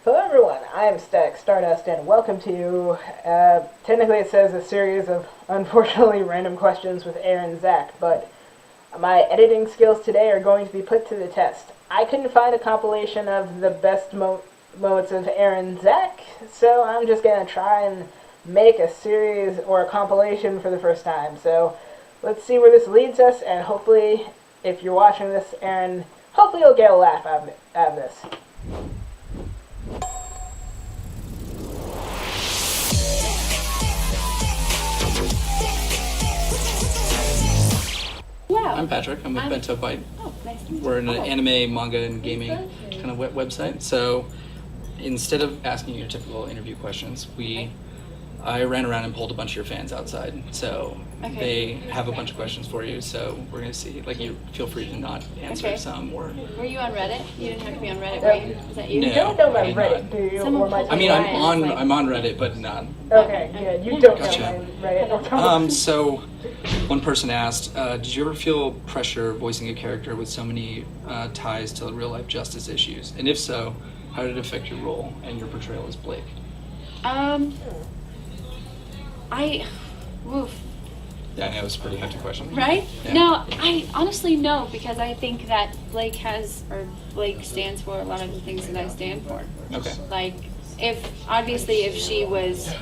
Hello everyone, I am Stardust, and welcome to, technically it says a series of unfortunately random questions with Ayrn and Zech, but my editing skills today are going to be put to the test. I couldn't find a compilation of the best moments of Ayrn and Zech, so I'm just going to try and make a series or a compilation for the first time. So let's see where this leads us, and hopefully, if you're watching this, Ayrn, hopefully you'll get a laugh out of this. Wow. I'm Patrick. I'm with Bento Bite. Oh, nice to meet you. We're an anime, manga, and gaming kind of website. So instead of asking your typical interview questions, I ran around and pulled a bunch of your fans outside. So they have a bunch of questions for you. So we're going to see. Like, you feel free to not answer some. Or were you on Reddit? You didn't have to be on Reddit, were you? Is that you? No. You don't know my Reddit, do you? I mean, I'm on Reddit, but not. Okay, yeah, you don't know my Reddit. So one person asked, did you ever feel pressure voicing a character with so many ties to real life justice issues? And if so, how did it affect your role and your portrayal as Blake? Yeah, I know it's a pretty hefty question. Right? Yeah. No, I honestly no, because I think that Blake stands for a lot of the things that I stand for. Okay. Like, if she was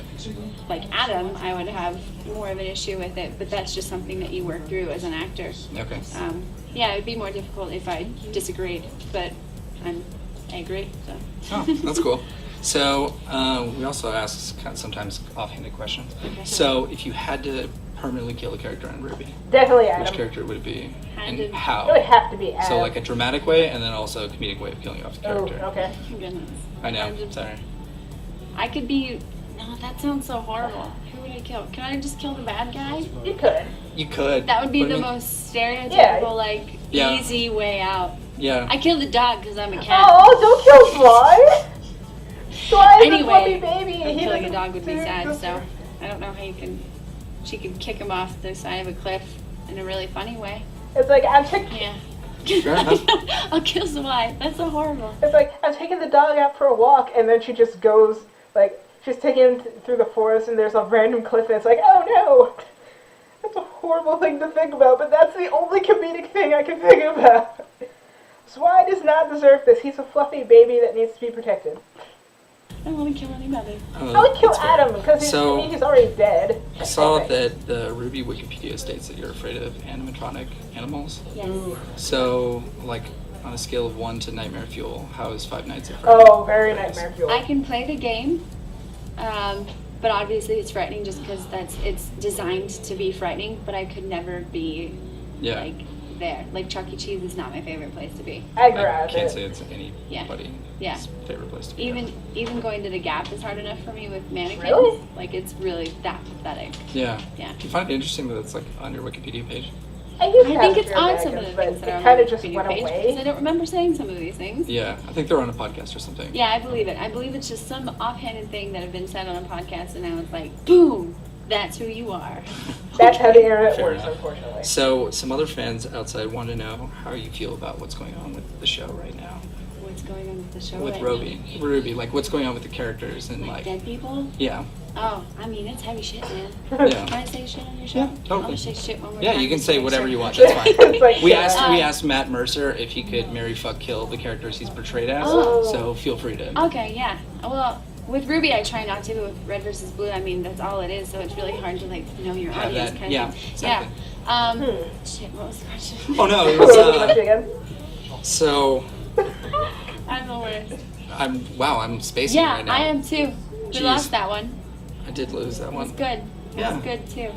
like Adam, I would have more of an issue with it, but that's just something that you work through as an actor. Okay. Yeah, it'd be more difficult if I disagreed, but I agree, so. Oh, that's cool. So we also ask sometimes offhanded questions. Okay. So if you had to permanently kill a character in Ruby, Definitely Adam. which character would it be? And It how? would have to be Adam. So like a dramatic way and then also a comedic way of killing off the Oh, character. okay. Oh, goodness. I know, sorry. I could be. No, that sounds so horrible. Who would I kill? Can I just kill the bad guy? You could. You could. That would be but I the mean, most stereotypical, easy way out. Yeah. I killed the dog because I'm a cat. Oh, don't kill Sly! Sly is a fluffy Anyway, baby. killing a dog would be sad, so I don't know how you can. She could kick him off the side of a cliff in a really funny way. It's like, I'm taking. Yeah. Fair enough. I'll kill Sly. That's so horrible. It's like, I'm taking the dog out for a walk, and then she just goes, like, she's taking him through the forest, and there's a random cliff, and it's like, oh no! That's a horrible thing to think about, but that's the only comedic thing I can think about. Sly does not deserve this. He's a fluffy baby that needs to be protected. I don't want to kill anybody. I would kill Adam, because he's already dead. I saw that the Ruby Wikipedia states that you're afraid of animatronic animals. Yes. So, like, on a scale of 1 to Nightmare Fuel, how is Five Nights at Freddy's? Oh, very Nightmare Fuel. I can play the game, but obviously it's frightening just because it's designed to be frightening, but I could never be, like, there. Like, Chuck E. Cheese is not my favorite place to be. I can't say it's anybody's favorite place to be. Even going to the Gap is hard enough for me with mannequins. Really? Like, it's really that pathetic. Yeah. Yeah. Do you find it interesting that it's, like, on your Wikipedia page? I think it's on some of the things that are on kind my of just Wikipedia went page, away. because I don't remember saying some of these things. Yeah, I think they're on a podcast or something. Yeah, I believe it. I believe it's just some offhanded thing that had been said on a podcast, and now it's like, boom, that's who you are. That's how the internet Fair works, enough. unfortunately. So, some other fans outside want to know how you feel about what's going on with the show right now. What's going on with the show With right Ruby, like, what's going on with the characters and, now? like... Dead people? Yeah. Oh, I mean, it's heavy shit, man. Yeah. Can I say shit on your show? Yeah, totally. I'm gonna say shit one more Yeah, time. you can say whatever Sure. you want. That's fine. It's like, We asked Matt Mercer if he could marry, fuck, kill the characters he's portrayed as. Oh. So feel free to. Okay, yeah. Well, with Ruby, I try not to. But with Red versus Blue, I mean, that's all it is. So it's really hard to know your Have audience that, kind yeah, of thing. exactly. Yeah. Shit. What was the question? Oh no, it was. again? So I'm the worst. I'm spacing right now. I am too. We Jeez. lost that one. I did lose that It one. was good. It Yeah. was good too.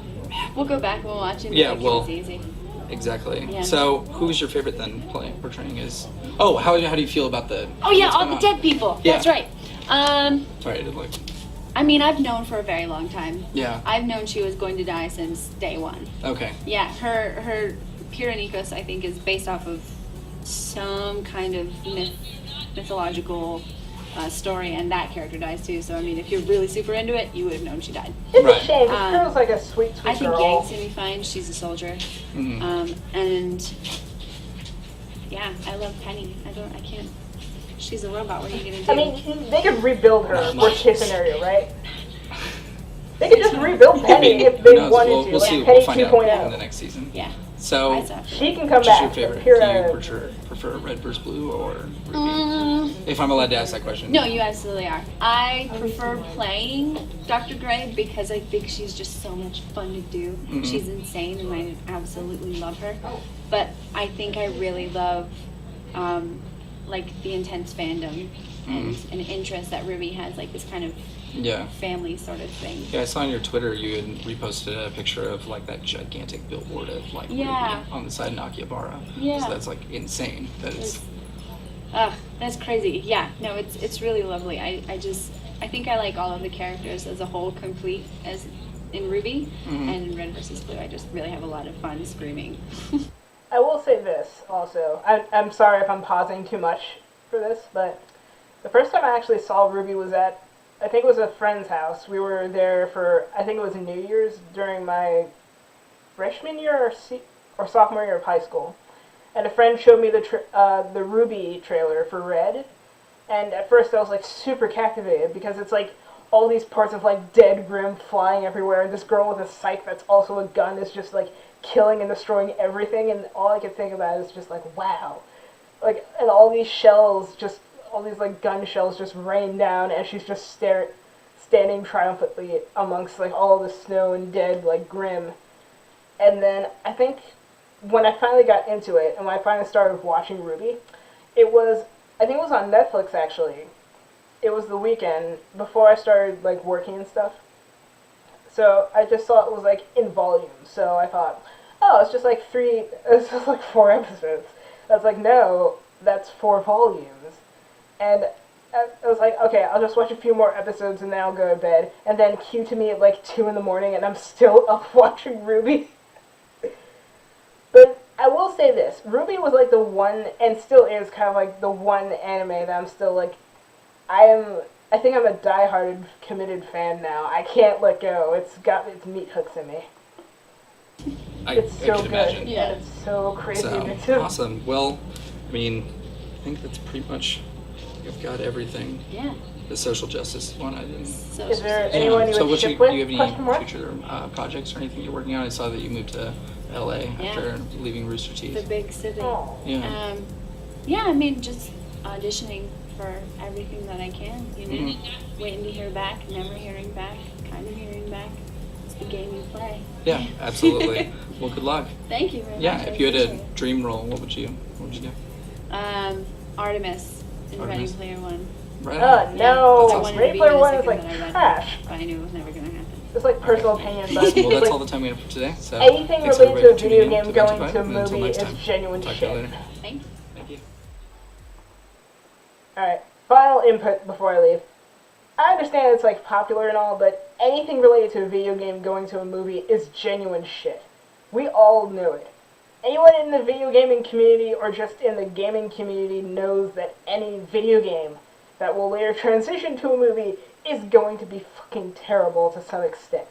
We'll go back and we'll watch it. Yeah, It well- was easy. Exactly. Yeah. So who's your favorite then? Portraying as? Oh, how do you feel about the? Oh yeah, what's all going the on? dead people. Yeah. That's right. Sorry, I did like. I mean, I've known for a very long time. Yeah. I've known she was going to die since day one. Okay. Yeah, her Pyranikos, I think, is based off of some kind of mythological story, and that character dies too. So I mean, if you're really super into it, you would have known she died. It's Right. a shame. This girl's like a sweet, sweet I think girl. Yang's gonna be fine. She's a soldier. Mhm. And yeah, I love Penny. I can't. she's a robot. What are you gonna do? I mean, they could rebuild her, Not worst much. case scenario, right? They could just rebuild Penny if Who they knows? wanted We'll, to. we'll like see. Penny We'll find out 2.0. in the next season. yeah. So, I saw. She can come which is back. your favorite? but Do Pyrrha- you prefer red versus blue or Ruby? If I'm allowed to ask that question. No, you absolutely are. I prefer playing Dr. Gray because I think she's just so much fun to do. Mm-hmm. She's insane, and I absolutely love her. But I think I really love, like, the intense fandom and an interest that Ruby has, like this kind of Yeah. family sort of thing. Yeah, I saw on your Twitter you had reposted a picture of like that gigantic billboard of like Yeah. Ruby on the side of Akihabara. Yeah. So that's like insane. That is. That's crazy. Yeah, no, it's really lovely. I think I like all of the characters as a whole complete as in Ruby and in Red versus Blue. I just really have a lot of fun screaming. I will say this also. I'm sorry if I'm pausing too much for this, but the first time I actually saw Ruby was at, I think it was a friend's house. We were there for, I think it was New Year's during my freshman year or sophomore year of high school. And a friend showed me the Ruby trailer for Red. And at first I was like super captivated because it's like all these parts of like dead Grimm flying everywhere, and this girl with a scythe that's also a gun is just like killing and destroying everything, and all I could think about is just like, wow. Like, and all these shells, just all these like gun shells just rain down, and she's just standing triumphantly amongst like all the snow and dead like Grimm. And then I think when I finally got into it, and when I finally started watching Ruby, I think it was on Netflix actually. It was the weekend before I started like working and stuff. So I just saw it was like in volumes. So I thought, oh, it's just like 4 episodes. I was like, no, that's 4 volumes. And I was like, okay, I'll just watch a few more episodes and then I'll go to bed. And then cue to me at like 2 in the morning and I'm still up watching Ruby. But I will say this, Ruby was like the one, and still is kind of like the one anime that I'm still like, I think I'm a diehard committed fan now. I can't let go. It's got its meat hooks in me. It's so could good, imagine. Yeah. and it's so crazy So addictive. awesome. Well, I mean, I think that's pretty much, you've got everything. Yeah. The social justice one, I didn't. So Is there Yeah. anyone you So would what ship do with? you have Question mark? any future projects or anything you're working on? I saw that you moved to LA after leaving Rooster the Teeth. big city. Oh. Yeah. Yeah, I mean, just auditioning for everything that I can, you know. Waiting to hear back, never hearing back, kind of hearing back. It's the game you play. Yeah, absolutely. Well, good luck. Thank you very Yeah, much. I if you had a appreciate dream role, what would you do? it. Artemis in Ready Artemis. Player One. Right. Oh on. no, That's I awesome. wanted to Ready be Player in a One is second like that I read trash. that, but I knew it was never going to happen. It's like personal opinion, but Well, that's like, all the time we have for today. So anything thanks related everybody to a for tuning video in game to going Venture to a Five, and until movie next is time, genuine talk to you shit. later. Thanks. Thank you. Alright, final input before I leave. I understand it's like popular and all, but anything related to a video game going to a movie is genuine shit. We all know it. Anyone in the video gaming community or just in the gaming community knows that any video game that will later transition to a movie is going to be fucking terrible to some extent.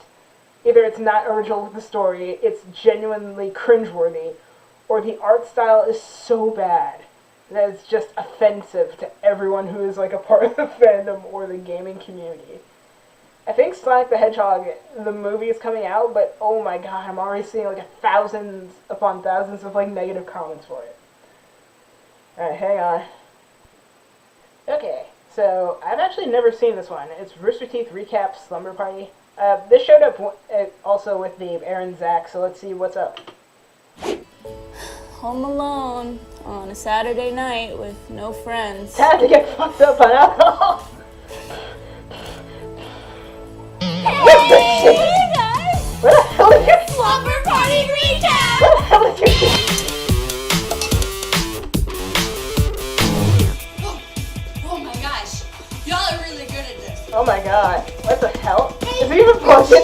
Either it's not original with the story, it's genuinely cringeworthy, or the art style is so bad that it's just offensive to everyone who is like a part of the fandom or the gaming community. I think Sonic the Hedgehog, the movie is coming out, but oh my god, I'm already seeing like thousands upon thousands of like negative comments for it. Alright, hang on. Okay, so I've actually never seen this one. It's Rooster Teeth Recap Slumber Party. This showed up also with the Ayrn Zech, so let's see what's up. Home alone on a Saturday night with no friends. Time to get fucked up on alcohol! Hey guys! What the hell is your Slumber party recap! What the hell is your Oh my gosh, y'all are really good at this. Oh my god, what the hell? Is it even plugged in?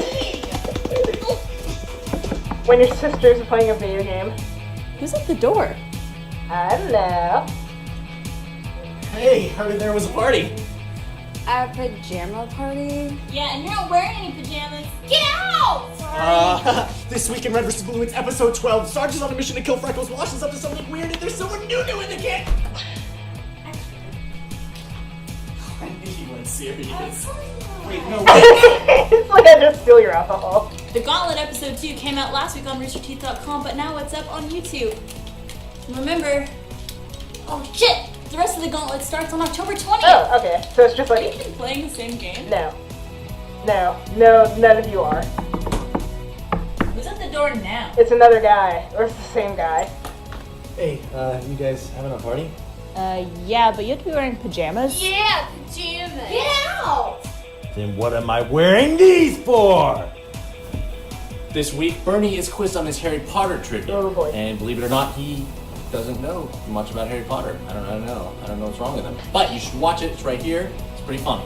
When your sisters are playing a video game. Who's at the door? I don't know. Hey, heard there was a party. A pajama party? Yeah, and you're not wearing any pajamas. Get out! This week in Red vs. Blue, it's episode 12. Sarge is on a mission to kill Freckles. Wash is up to something weird, and there's someone new in the kit. you weren't serious. Wait, no, It's like I just steal your alcohol. The Gauntlet episode 2 came out last week on RoosterTeeth.com, but now it's up on YouTube. And remember, oh shit! The rest of the Gauntlet starts on October 20th. Oh, okay. So it's just Have like you been playing the same game? no, none of you are. Who's at the door now? It's another guy, or it's the same guy. Hey, you guys having a party? Yeah, but you have to be wearing pajamas. Yeah, pajamas. Get out! Then what am I wearing these for? This week, Bernie is quizzed on his Harry Potter trivia. Oh, boy. And believe it or not, he doesn't know much about Harry Potter. I don't know what's wrong with him. But you should watch it. It's right here. It's pretty fun.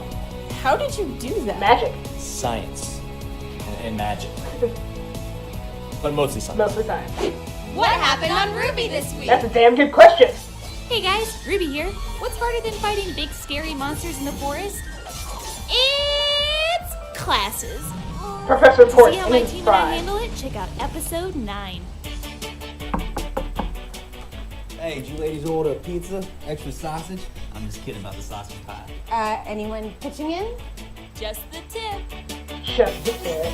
How did you do that? Magic, Science and magic. But mostly science. mostly science. What happened on Ruby this week? That's a damn good question. Hey guys, Ruby here. What's harder than fighting big scary monsters in the forest? It's classes. Professor To Port see how and my his team and I pride. handle it, check out episode 9. Hey, did you ladies order pizza? Extra sausage? I'm just kidding about the sausage pie. Anyone pitching in? Just the tip. Just the tip.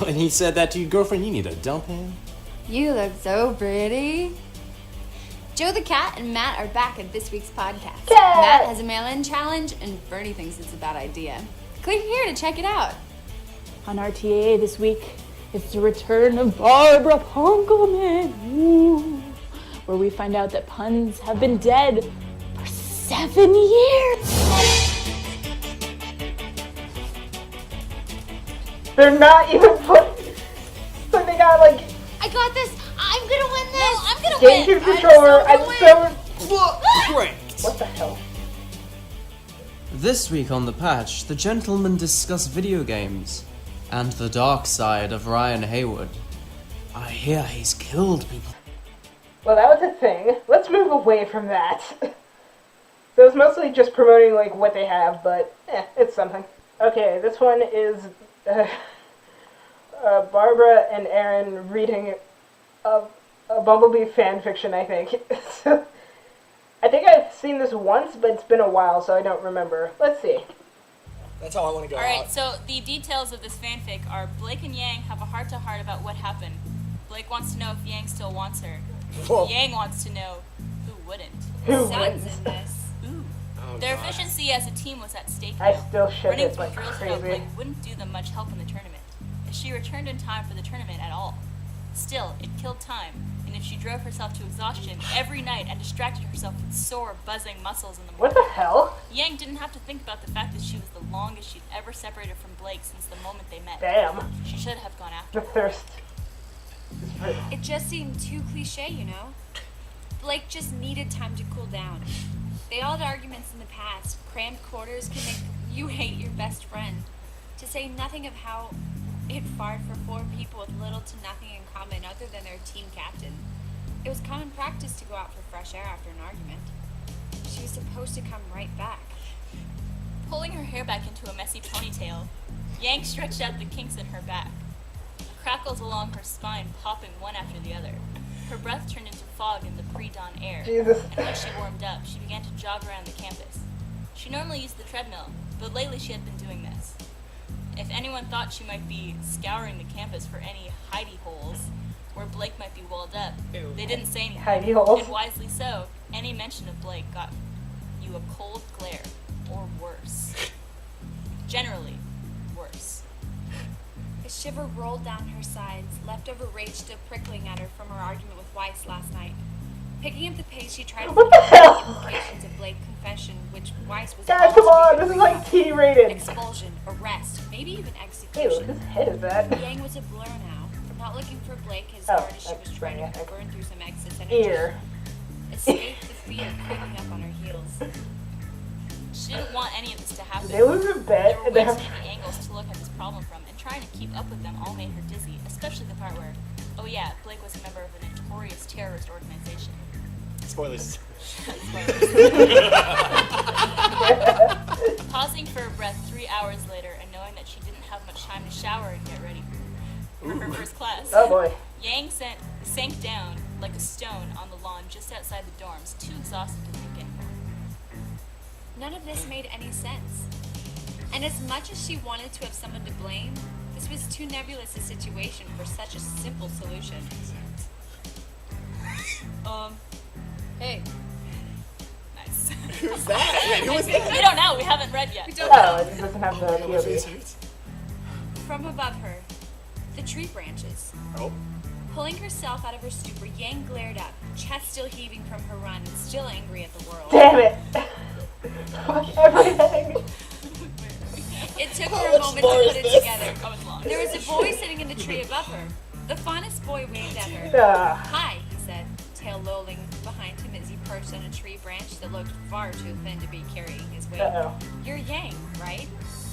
And he said that to your girlfriend, you need to dump him? You look so pretty. Joe the Cat and Matt are back at this week's podcast. Cat! Matt has a mail-in challenge, and Bernie thinks it's a bad idea. Click here to check it out. On RTA this week, it's the return of Barbara Punkelman, Ooh, where we find out that puns have been dead for 7 years. They're not even put. So they got like I got this. I'm gonna win this. No, I'm gonna GameCube win. controller I'm and so gonna so. Great! What the hell? This week on The Patch, the gentlemen discuss video games and the dark side of Ryan Haywood. I hear he's killed people. Well, that was a thing. Let's move away from that. So it's mostly just promoting like what they have, but it's something. Okay, this one is Barbara and Ayrn reading a Bumblebee fan fiction, I think. So, I think I've seen this once, but it's been a while, so I don't remember. Let's see. That's how I want to go out. Alright, so the details of this fanfic are Blake and Yang have a heart-to-heart about what happened. Blake wants to know if Yang still wants her. Whoa. Yang wants to know who wouldn't. Who Sun's wins? in this. Ooh. Oh, Their God. efficiency as a team was at stake. I now. still ship Running it from like drills without crazy. Blake wouldn't do them much help in the tournament, as she returned in time for the tournament at all. Still, it killed time, and if she drove herself to exhaustion every night and distracted herself with sore, buzzing muscles in the What morning, the hell? Yang didn't have to think about the fact that she was the longest she'd ever separated from Blake since the moment they met. Damn. She should have gone after The her. thirst. is real. It just seemed too cliche, you know? Blake just needed time to cool down. They all had arguments in the past. Cramped quarters can make you hate your best friend. To say nothing of how it fired for 4 people with little to nothing in common other than their team captain. It was common practice to go out for fresh air after an argument. She was supposed to come right back. Pulling her hair back into a messy ponytail, Yang stretched out the kinks in her back. Crackles along her spine popping one after the other. Her breath turned into fog in the pre-dawn air. Jesus. And when she warmed up, she began to jog around the campus. She normally used the treadmill, but lately she had been doing this. If anyone thought she might be scouring the campus for any hidey holes where Blake might be walled up, they didn't say anything. Hidey holes. And wisely so, any mention of Blake got you a cold glare, or worse. Generally, worse. A shiver rolled down her sides, leftover rage still prickling at her from her argument with Weiss last night. Picking up the pace, she tried to What the forget the hell? implications of Blake's confession, which Weiss was God, come on, this is like T-rated. expulsion, arrest, maybe even Ew, execution. whose head is that? Yang was a blur now, not looking for Blake as Oh, hard as she that's was trying right, I to think. burn through some excess energy. Ear. Escape the fear creeping up on her heels. She didn't want any of this to happen. Did they lose a bet? There were They way have- too many angles to look at this problem from, and trying to keep up with them all made her dizzy, especially the part where, oh yeah, Blake was a member of a notorious terrorist organization. Spoilers. Pausing for a breath 3 hours later and knowing that she didn't have much time to shower and get ready for her first class, Oh boy. Yang sank down like a stone on the lawn just outside the dorms, too exhausted to think anymore. None of this made any sense. And as much as she wanted to have someone to blame, this was too nebulous a situation for such a simple solution. Hey. Nice. Who's that? Who was that? We don't know. We haven't read yet. We don't Oh, know. it doesn't have the POV. From above her, the tree branches. Oh. Pulling herself out of her stupor, Yang glared up, chest still heaving from her run and still angry at the world. Damn it! Fuck everything! It took her a moment to put it together. There was a boy sitting in the tree above her. The fondest boy waved at her. Hi, he said, tail lolling behind him as he perched on a tree branch that looked far too thin to be carrying his weight. Uh-oh. You're Yang, right?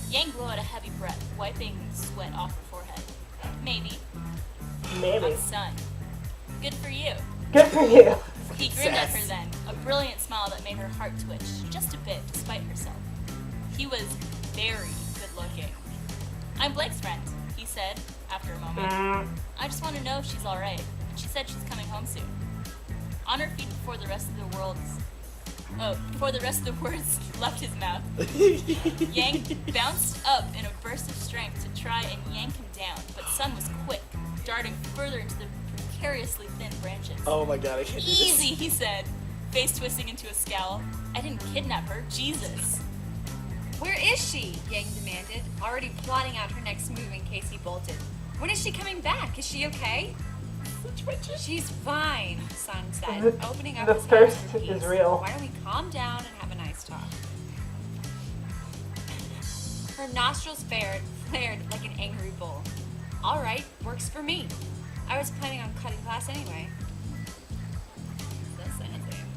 Yang blew out a heavy breath, wiping sweat off her forehead. Maybe. Maybe. I'm Sun. Good for you. Good for you. He grinned at her then, a brilliant smile that made her heart twitch, just a bit, despite herself. He was very good looking. I'm Blake's friend, he said, after a moment. I just want to know if she's alright. She said she's coming home soon. On her feet before the rest of the words left his mouth. Yang bounced up in a burst of strength to try and yank him down, but Sun was quick, darting further into the precariously thin branches. Oh my god, I can't do this. Easy, he said, face twisting into a scowl. I didn't kidnap her, Jesus. Where is she? Yang demanded, already plotting out her next move in case he bolted. When is she coming back? Is she okay? She's fine, Sun said, opening up The his hands thirst for peace. is real. Why don't we calm down and have a nice talk? Her nostrils flared like an angry bull. All right, works for me. I was planning on cutting class anyway.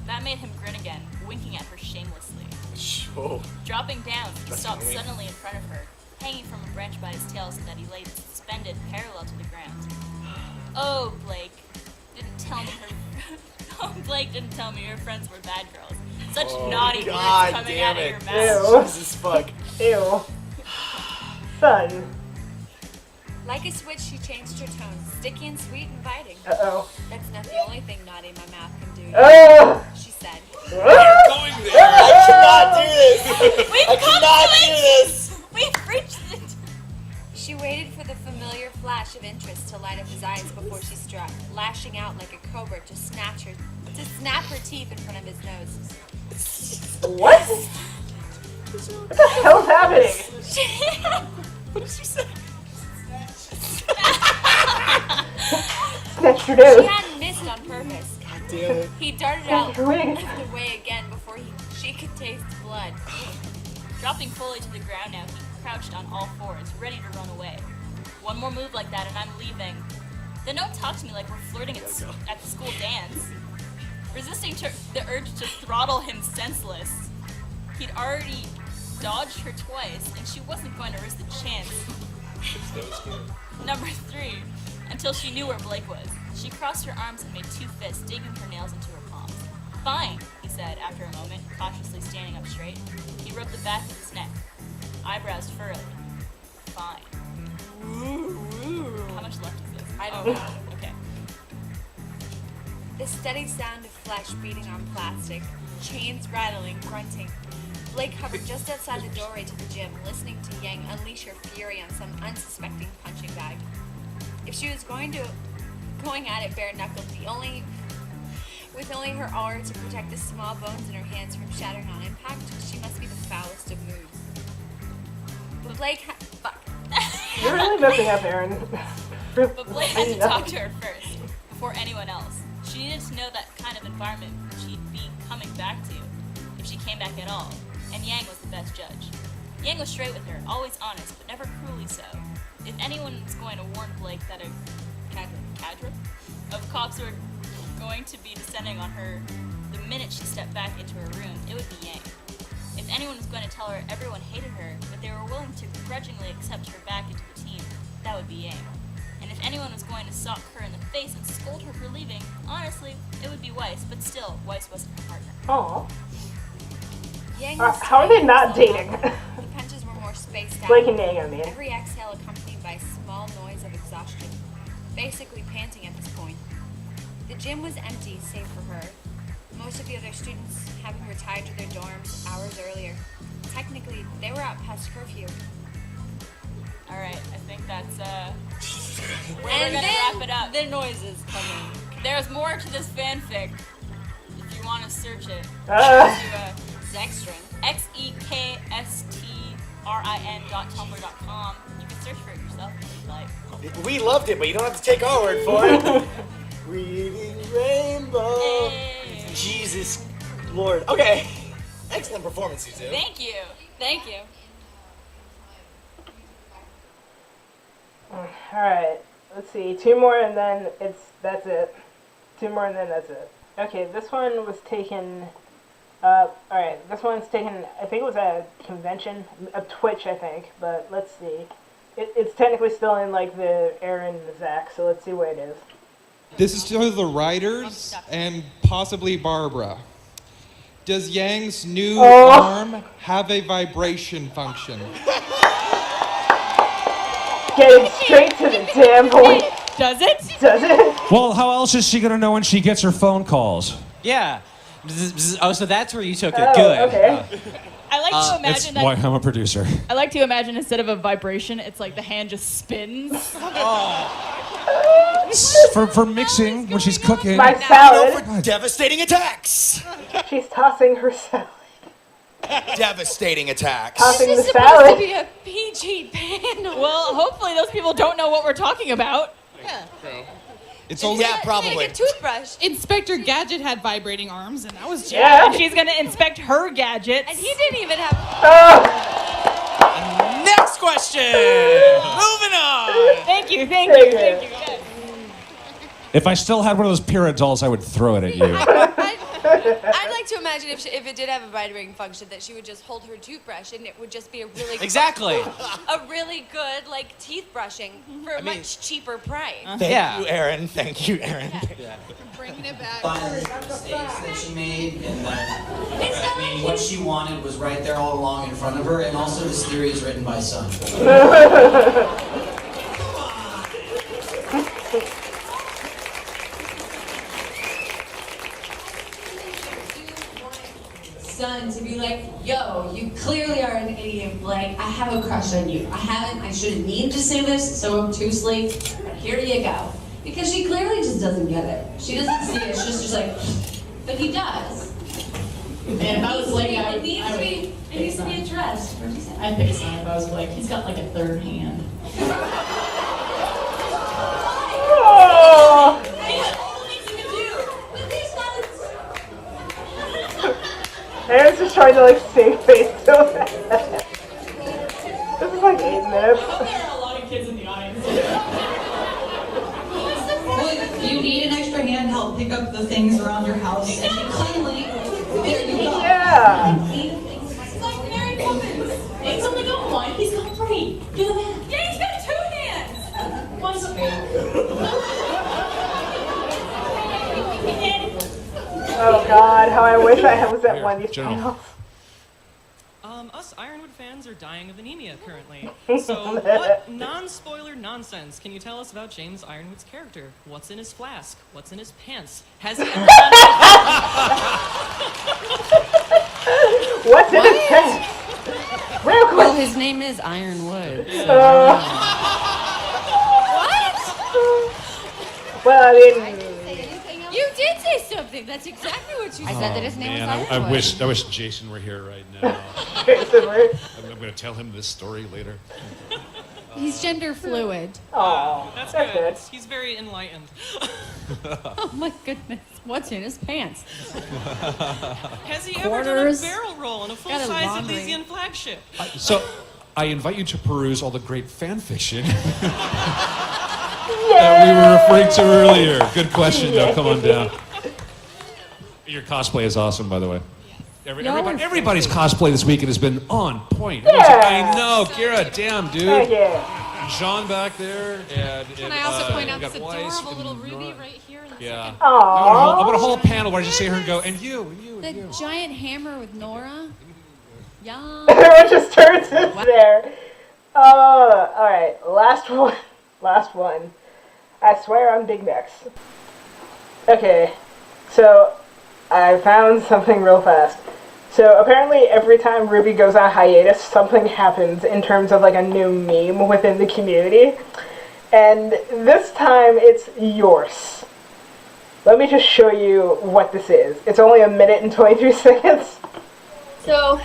That made him grin again, winking at her shamelessly. Sure. Dropping down, he That's stopped funny. suddenly in front of her, hanging from a branch by his tail so that he lay suspended parallel to the ground. Oh, Blake didn't tell me Blake didn't tell me your friends were bad girls. Such naughty words coming out of your mouth. Jesus fuck. Ew. Sun. Like a switch, she changed her tone, sticky and sweet, inviting. Uh-oh. That's not the only thing naughty my mouth can do. Oh! She said. Going there. I cannot do this. I cannot do this. We've reached it. She waited for the familiar flash of interest to light up his eyes before she struck, lashing out like a cobra to snap her teeth in front of his nose. What? What the hell's happening? What did she say? Snatched your nose. She hadn't missed on purpose. God damn it. He darted out Snatched your wing. the way again before she could taste blood. Dropping fully to the ground now, he crouched on all fours, ready to run away. One more move like that and I'm leaving. Then don't talk to me like we're flirting at the school dance. Resisting the urge to throttle him senseless. He'd already dodged her twice, and she wasn't going to risk the chance. Number 3, until she knew where Blake was. She crossed her arms and made 2 fists, digging her nails into her palms. Fine, he said after a moment, cautiously standing up straight. He rubbed the back of his neck, eyebrows furrowed. Fine. How much left is this? I don't know. Okay. The steady sound of flesh beating on plastic, chains rattling, grunting. Blake hovered just outside the doorway to the gym, listening to Yang unleash her fury on some unsuspecting punching bag. If she was going at it bare-knuckled, with only her aura to protect the small bones in her hands from shattering on impact, she must be the foulest of moods. But Blake You're really messing up, Ayrn. But Blake had to talk to her first, before anyone else. She needed to know that kind of environment she'd be coming back to, if she came back at all, and Yang was the best judge. Yang was straight with her, always honest, but never cruelly so. If anyone was going to warn Blake that a cadre of cops were going to be descending on her the minute she stepped back into her room, it would be Yang. If anyone was going to tell her everyone hated her, but they were willing to grudgingly accept her back into the team, that would be Yang. And if anyone was going to sock her in the face and scold her for leaving, honestly, it would be Weiss, but still, Weiss wasn't her partner. Aww. Yang was How are they not dating? The punches were more spaced out. Blake and Yang, I mean. Every exhale accompanied by a small noise of exhaustion, basically panting at this point. The gym was empty, save for her. most of the other students having retired to their dorms hours earlier. Technically, they were out past curfew. Alright, I think that's we're And gonna then wrap it up. the noises come in. There's more to this fanfic. If you want to search it, Ah. to Zekstrin, xekstrin.tumblr.com. You can search for it yourself if you'd like. We loved it, but you don't have to take our word for it. Reading Rainbow. Hey. Jesus Lord. Okay. Excellent performance, you two. Thank you. Thank you. Alright, let's see. 2 more and then that's it. 2 more and then that's it. Okay, this one was taken, alright, this one's taken, I think it was at a convention, a Twitch I think, but let's see. It's technically still in like the Ayrn and the Zech, so let's see what it is. This is to the writers and possibly Barbara. Does Yang's new arm have a vibration function? Getting straight to the damn point. Does it? Does it? Well, how else is she gonna know when she gets her phone calls? Yeah. Oh, so that's where you took it. Oh, Good. okay. I like to It's imagine why that. I'm a producer. I like to imagine instead of a vibration, it's like the hand just spins. For mixing when she's cooking. My salad. For devastating attacks. She's tossing her salad. Devastating attacks. Tossing This the is supposed salad. to be a PG panel. Well, hopefully those people don't know what we're talking about. Yeah. It's only Yeah, probably. Take a toothbrush. Inspector Gadget had vibrating arms, and that was Yeah. And she's gonna inspect her gadgets. And he didn't even have. Oh, Next question. Moving on. Thank you. Yes. If I still had one of those pyramid dolls, I would throw it at you. I'd like to imagine if it did have a vibrating function that she would just hold her toothbrush and it would just be a really Exactly. a really good like teeth brushing for a much cheaper price. Thank you, Aaron. Thank you, Aaron. bringing it back. Mistakes that she made, and that I mean, what she wanted was right there all along in front of her, and also this theory is written by Sun. Son to be like, yo, you clearly are an idiot. Like, I have a crush on you. I shouldn't need to say this, so obtusely, but here you go. Because she clearly just doesn't get it. She doesn't see it. She's just like, but he does. And if I was like, it needs to be addressed. I'd pick Son if I was like, he's got like a third hand. oh. Aaron's just trying to like save face so bad. This is like 8 minutes. There are a lot of kids in the audience. Do you need an extra hand to help pick up the things around your house? And cleanly, there you go. Yeah. It's like Mary Poppins. It's only got one. He's got 3. Do the math. Yeah, he's got 2 hands. One's Oh God, how I wish I was at one of these General. panels. Us Ironwood fans are dying of anemia currently. So, what non-spoiler nonsense can you tell us about James Ironwood's character? What's in his flask? What's in his pants? Has he ever What's in his pants? Real quick. Well, his name is Ironwood. So Well, I mean, You did say something. That's exactly what you said. that his name was I Ironwood. wish Jason were here right now. I'm going to tell him this story later. He's gender fluid. Oh, That's that's good. good. He's very enlightened. Oh my goodness, what's in his pants? Has he ever done a Quarters. barrel roll in a Got a full-size laundry. Elysian flagship? So, I invite you to peruse all the great fan fiction that we were referring to earlier. Good question, though. Come on down. Your cosplay is awesome, by the way. Everybody's cosplay this weekend has been on point. I know, Kira, damn, dude. Thank you. John back there, and Can I also point out we got this Weiss adorable little and Ruby Nora. right here in the Yeah. second? I want a whole panel where I just see her and go, and you, and you, The and you. giant hammer with Nora? Yeah. Everyone just turns it there. Alright, last one. Last one. I swear I'm Big Macs. Okay, so I found something real fast. So apparently every time Ruby goes on hiatus, something happens in terms of like a new meme within the community. And this time it's yours. Let me just show you what this is. It's only 1 minute and 23 seconds. So,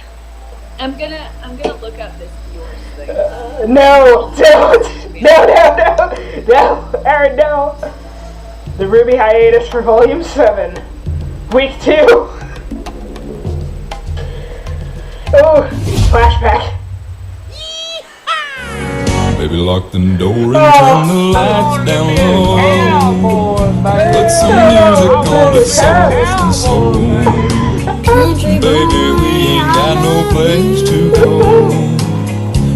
I'm gonna look up this yours thing. No, don't! No, Ayrn, no! The Ruby hiatus for Volume 7. Week 2. Oh, flashback. Baby, lock the door and turn the lights down low. Put some music on that's soft and slow. Baby, we ain't got no place to go.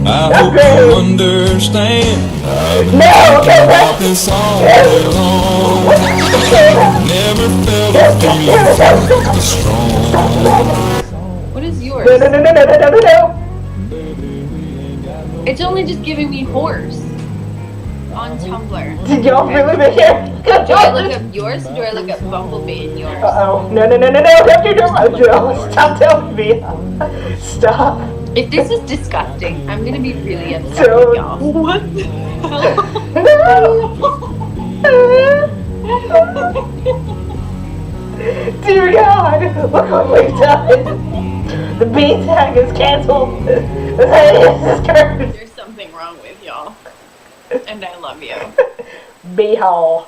I hope you understand. I've been thinking about this all day long. Never felt a feeling this strong. What is yours? No. It's only just giving me horse on Tumblr. Did y'all really make it? Do I look up yours or do I look up Bumblebee and yours? Uh-oh. No. Don't you do it. Stop telling me. Stop. If this is disgusting, I'm gonna be really upset with y'all. What the Dear God, look what we've done. The B tag is canceled. The hiatus is cursed. There's something wrong with y'all. And I love you. B-hole.